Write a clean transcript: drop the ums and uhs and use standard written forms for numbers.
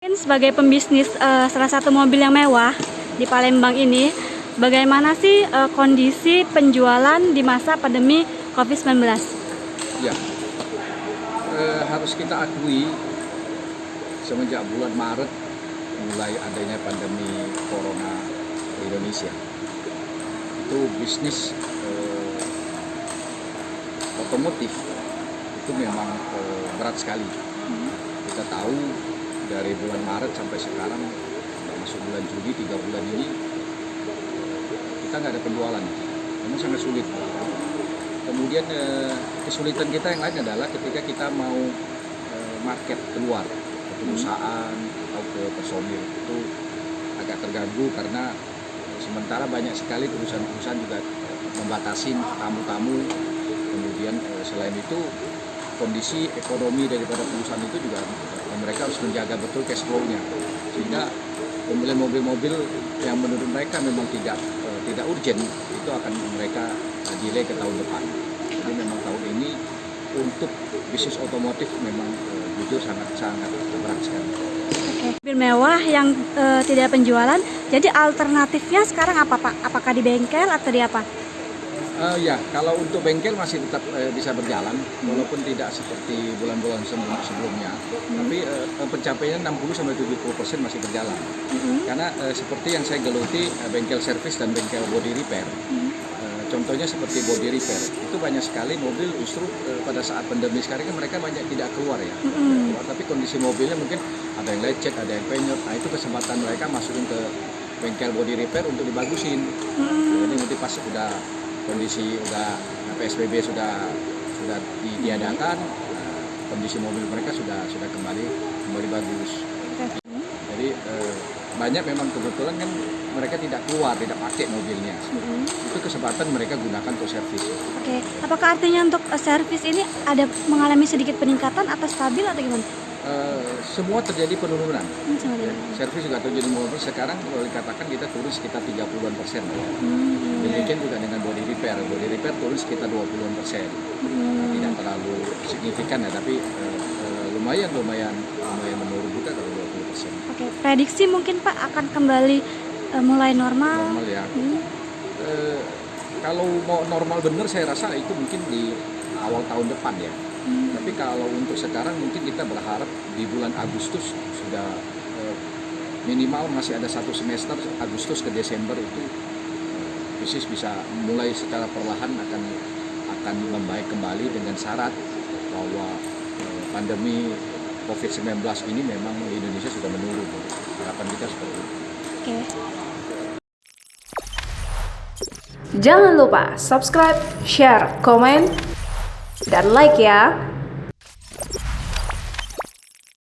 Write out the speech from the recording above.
Sebagai pembisnis salah satu mobil yang mewah di Palembang ini, bagaimana sih kondisi penjualan di masa pandemi COVID-19? Ya, harus kita akui semenjak bulan Maret mulai adanya pandemi Corona di Indonesia, itu bisnis otomotif itu memang berat sekali. Kita tahu dari bulan Maret sampai sekarang, masuk bulan Juli, 3 bulan ini kita nggak ada penjualan, memang sangat sulit. Kemudian kesulitan kita yang lain adalah ketika kita mau market keluar ke perusahaan atau ke personil, itu agak terganggu karena sementara banyak sekali perusahaan-perusahaan juga membatasi tamu-tamu. Kemudian selain itu kondisi ekonomi daripada perusahaan itu juga mereka harus menjaga betul cash flow-nya, sehingga pembelian mobil-mobil yang menurut mereka memang tidak urgent itu akan mereka delay ke tahun depan. Jadi memang tahun ini untuk bisnis otomotif memang jujur sangat berat sekali. Mobil mewah yang tidak penjualan, jadi alternatifnya sekarang apa Pak? Apakah di bengkel atau di apa? Ya, kalau untuk bengkel masih tetap bisa berjalan, walaupun tidak seperti bulan-bulan sebelumnya, tapi pencapaian 60-70% masih berjalan. Karena seperti yang saya geluti, bengkel servis dan bengkel body repair, contohnya seperti body repair, itu banyak sekali mobil justru pada saat pandemi sekarang kan mereka banyak tidak keluar ya, tapi kondisi mobilnya mungkin ada yang lecet, ada yang penyot, nah itu kesempatan mereka masukin ke bengkel body repair untuk dibagusin. Jadi nanti pas kondisi PSBB sudah ditiadakan, kondisi mobil mereka sudah kembali bagus. Jadi banyak memang kebetulan kan mereka tidak keluar, tidak pakai mobilnya. Itu kesempatan mereka gunakan untuk servis. Oke, apakah artinya untuk servis ini ada mengalami sedikit peningkatan atau stabil atau gimana? Semua terjadi penurunan. Servis juga terjadi penurunan. Sekarang kalau dikatakan kita turun sekitar 30%. Demikian juga dengan body repair. Body repair turun sekitar 20%. Tidak terlalu signifikan ya, tapi lumayan menurun juga kalau 20%. Oke, prediksi mungkin Pak akan kembali mulai normal. Normal ya. Kalau mau normal bener saya rasa itu mungkin di awal tahun depan ya. Tapi kalau untuk sekarang mungkin kita berharap di bulan Agustus sudah minimal masih ada 1 semester, Agustus ke Desember itu bisnis bisa mulai secara perlahan akan membaik kembali dengan syarat bahwa pandemi COVID-19 ini memang di Indonesia sudah menurun. Harapan kita seperti itu. Oke. Jangan lupa subscribe, share, komen, dan like ya.